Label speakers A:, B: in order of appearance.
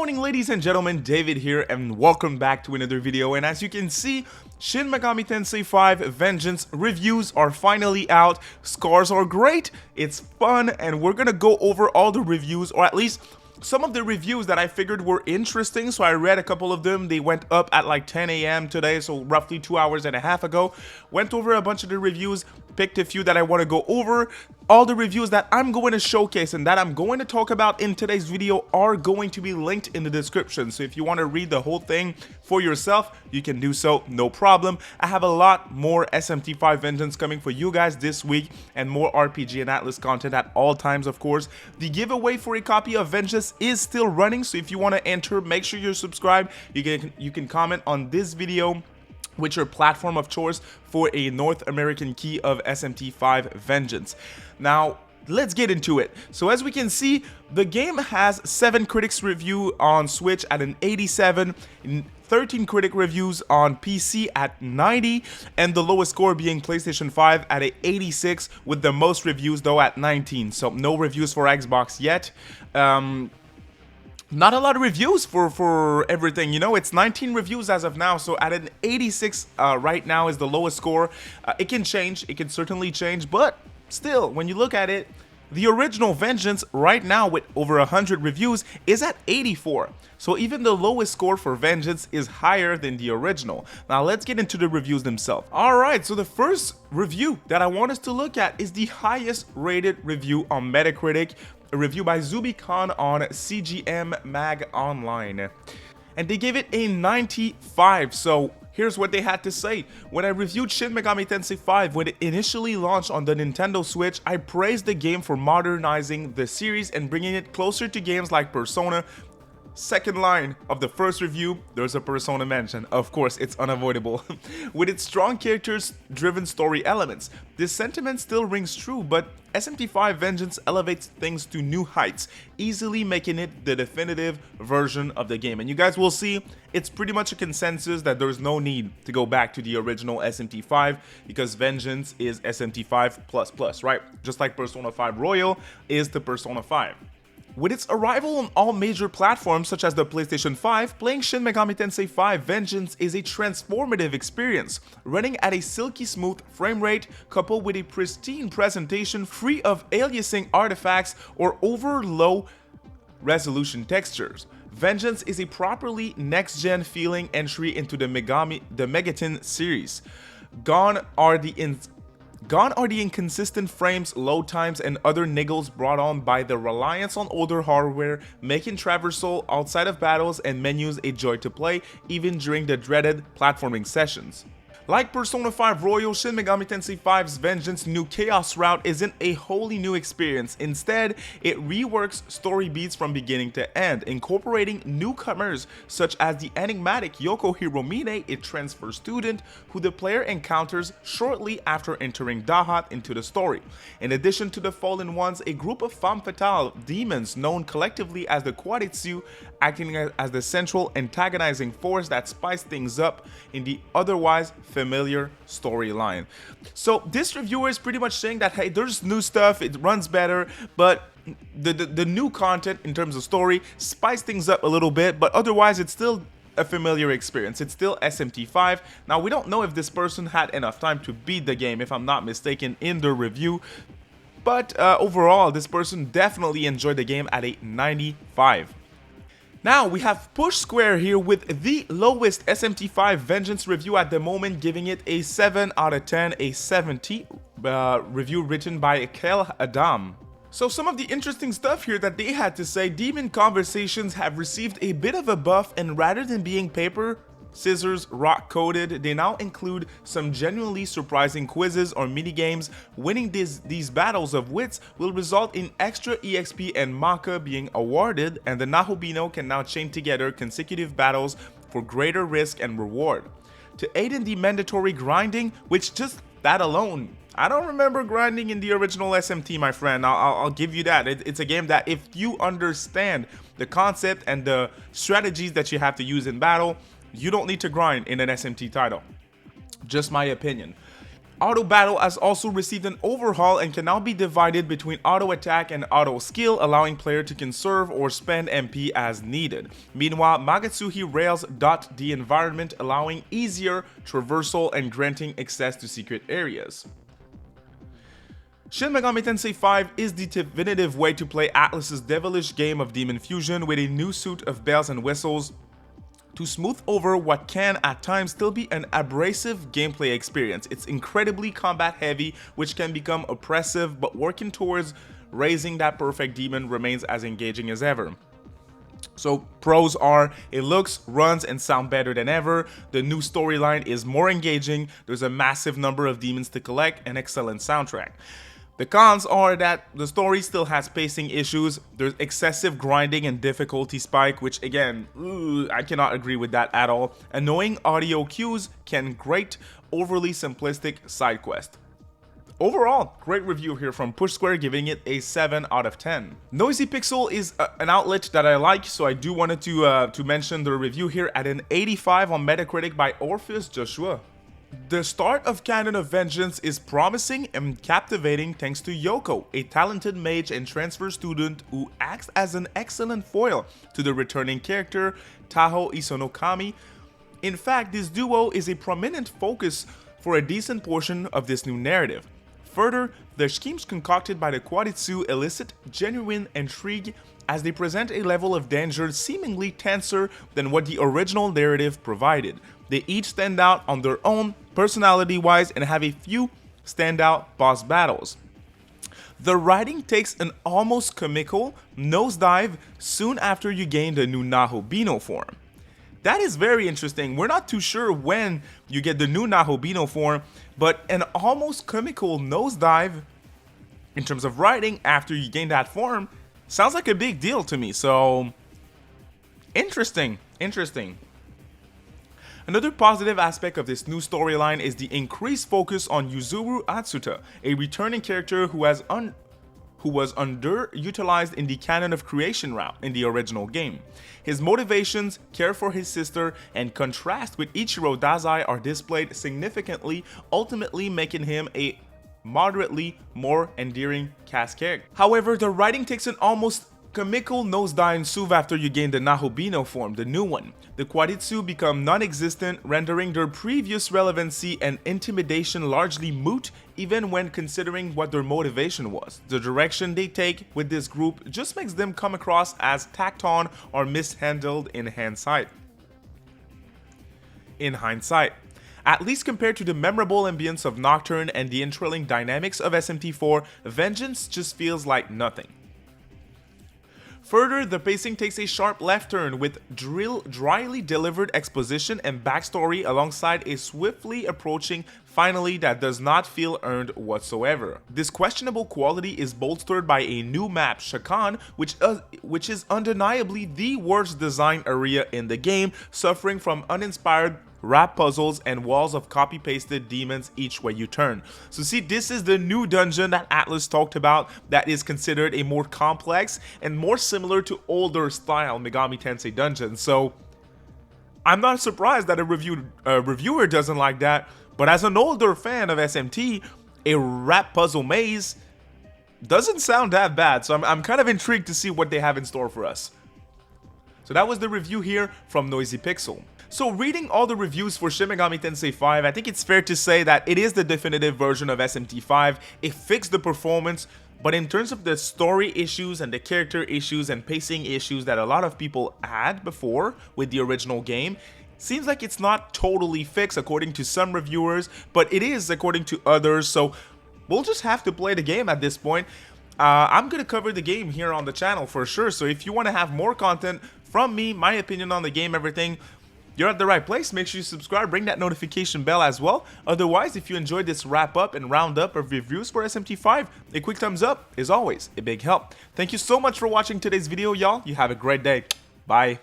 A: morning, ladies and gentlemen, David here, and welcome back to another video. And as you can see, Shin Megami Tensei V Vengeance reviews are finally out. Scores are great, it's fun, and we're gonna go over all the reviews, or at least some of the reviews that I figured were interesting. So I read a couple of them. They went up at like 10 a.m. today, so roughly 2 hours and a half ago. Went over a bunch of the reviews, picked a few that I want to go over. All the reviews that I'm going to showcase and that I'm going to talk about in today's video are going to be linked in the description. So if you want to read the whole thing for yourself, you can do so, no problem. I have a lot more SMT V Vengeance coming for you guys this week, and more RPG and ATLUS content at all times, of course. The giveaway for a copy of Vengeance is still running, so if you want to enter, make sure you're subscribed. You can comment on this video with your platform of choice for a North American key of SMT V Vengeance. Now, let's get into it. So as we can see, the game has 7 critics review on Switch at an 87, 13 critic reviews on PC at 90, and the lowest score being PlayStation 5 at a 86, with the most reviews though at 19. So no reviews for Xbox yet. Not a lot of reviews for everything, you know. It's 19 reviews as of now, so at an 86 right now is the lowest score. It can change, it can certainly change, but still, when you look at it, the original Vengeance right now with over 100 reviews is at 84. So even the lowest score for Vengeance is higher than the original. Now let's get into the reviews themselves. Alright, so the first review that I want us to look at is the highest rated review on Metacritic. A review by Zubicon on CGM Mag Online, and they gave it a 95. So here's what they had to say. When I reviewed Shin Megami Tensei V when it initially launched on the Nintendo Switch, I praised the game for modernizing the series and bringing it closer to games like Persona. Second line of the first review, there's a Persona mention. Of course, it's unavoidable. With its strong characters-driven story elements, this sentiment still rings true, but SMT V Vengeance elevates things to new heights, easily making it the definitive version of the game. And you guys will see, it's pretty much a consensus that there's no need to go back to the original SMT V, because Vengeance is SMT V++, right? Just like Persona 5 Royal is the Persona 5. With its arrival on all major platforms such as the PlayStation 5, playing Shin Megami Tensei V Vengeance is a transformative experience, running at a silky smooth frame rate coupled with a pristine presentation free of aliasing artifacts or over low resolution textures. Vengeance is a properly next-gen feeling entry into the Megaton series. Gone are the inconsistent frames, load times, and other niggles brought on by the reliance on older hardware, making traversal outside of battles and menus a joy to play, even during the dreaded platforming sessions. Like Persona 5 Royal, Shin Megami Tensei V's Vengeance new Chaos route isn't a wholly new experience. Instead, it reworks story beats from beginning to end, incorporating newcomers such as the enigmatic Yoko Hiromine, a transfer student who the player encounters shortly after entering Dahat into the story. In addition to the Fallen Ones, a group of femme fatale demons known collectively as the Quaditsu, acting as the central antagonizing force that spice things up in the otherwise familiar storyline. So this reviewer is pretty much saying that, hey, there's new stuff, it runs better, but the new content in terms of story spice things up a little bit, but otherwise it's still a familiar experience. It's still SMT V. Now, we don't know if this person had enough time to beat the game, if I'm not mistaken, in the review, but overall, this person definitely enjoyed the game at a 95. Now we have Pushsquare here with the lowest SMT V Vengeance review at the moment, giving it a 7 out of 10, a 70, review written by Kel Adam. So some of the interesting stuff here that they had to say: Demon Conversations have received a bit of a buff, and rather than being paper, scissors, rock coded, they now include some genuinely surprising quizzes or minigames. Winning these battles of wits will result in extra EXP and Maka being awarded, and the Nahobino can now chain together consecutive battles for greater risk and reward. To aid in the mandatory grinding, which just that alone, I don't remember grinding in the original SMT, my friend. I'll give you that. It's a game that if you understand the concept and the strategies that you have to use in battle, you don't need to grind in an SMT title. Just my opinion. Auto Battle has also received an overhaul and can now be divided between Auto Attack and Auto Skill, allowing player to conserve or spend MP as needed. Meanwhile, Magatsuhi rails dot the environment, allowing easier traversal and granting access to secret areas. Shin Megami Tensei V is the definitive way to play ATLUS's devilish game of Demon Fusion with a new suit of bells and whistles to smooth over what can at times still be an abrasive gameplay experience. It's incredibly combat heavy, which can become oppressive, but working towards raising that perfect demon remains as engaging as ever. So pros are, it looks, runs, and sounds better than ever. The new storyline is more engaging. There's a massive number of demons to collect, and excellent soundtrack. The cons are that the story still has pacing issues, there's excessive grinding and difficulty spike, which again, I cannot agree with that at all. Annoying audio cues can grate overly simplistic side quest. Overall, great review here from Pushsquare, giving it a 7 out of 10. Noisy Pixel is an outlet that I like, so I do wanted to mention the review here at an 85 on Metacritic by Orpheus Joshua. The start of Canon of Vengeance is promising and captivating thanks to Yoko, a talented mage and transfer student who acts as an excellent foil to the returning character Taho Isonokami. In fact, this duo is a prominent focus for a decent portion of this new narrative. Further, the schemes concocted by the Quaditsu elicit genuine intrigue as they present a level of danger seemingly tenser than what the original narrative provided. They each stand out on their own, personality-wise, and have a few standout boss battles. The writing takes an almost comical nosedive soon after you gain the new Nahobino form. That is very interesting. We're not too sure when you get the new Nahobino form, but an almost comical nosedive in terms of writing after you gain that form sounds like a big deal to me. So, interesting. Another positive aspect of this new storyline is the increased focus on Yuzuru Atsuta, a returning character who was underutilized in the canon of creation route in the original game. His motivations, care for his sister, and contrast with Ichiro Dazai are displayed significantly, ultimately making him a moderately more endearing cast character. However, the writing takes an almost comical nosedive soon after you gain the Nahobino form, the new one. The Quaditsu become non-existent, rendering their previous relevancy and intimidation largely moot, even when considering what their motivation was. The direction they take with this group just makes them come across as tacked on or mishandled in hindsight. At least compared to the memorable ambience of Nocturne and the enthralling dynamics of SMT4, Vengeance just feels like nothing. Further, the pacing takes a sharp left turn with dryly delivered exposition and backstory alongside a swiftly approaching finale that does not feel earned whatsoever. This questionable quality is bolstered by a new map, Shakan, which is undeniably the worst designed area in the game, suffering from uninspired rap puzzles and walls of copy-pasted demons each way you turn. So see, this is the new dungeon that ATLUS talked about that is considered a more complex and more similar to older style Megami Tensei dungeons. So I'm not surprised that a reviewer doesn't like that, but as an older fan of SMT, a rap puzzle maze doesn't sound that bad. So I'm kind of intrigued to see what they have in store for us. So that was the review here from Noisy Pixel. So reading all the reviews for Shin Megami Tensei V, I think it's fair to say that it is the definitive version of SMT V. It fixed the performance, but in terms of the story issues and the character issues and pacing issues that a lot of people had before with the original game, seems like it's not totally fixed according to some reviewers, but it is according to others, so we'll just have to play the game at this point. I'm going to cover the game here on the channel for sure, so if you want to have more content from me, my opinion on the game, everything, you're at the right place. Make sure you subscribe, ring that notification bell as well. Otherwise, if you enjoyed this wrap up and roundup of reviews for SMT V, a quick thumbs up is always a big help. Thank you so much for watching today's video, y'all. You have a great day. Bye.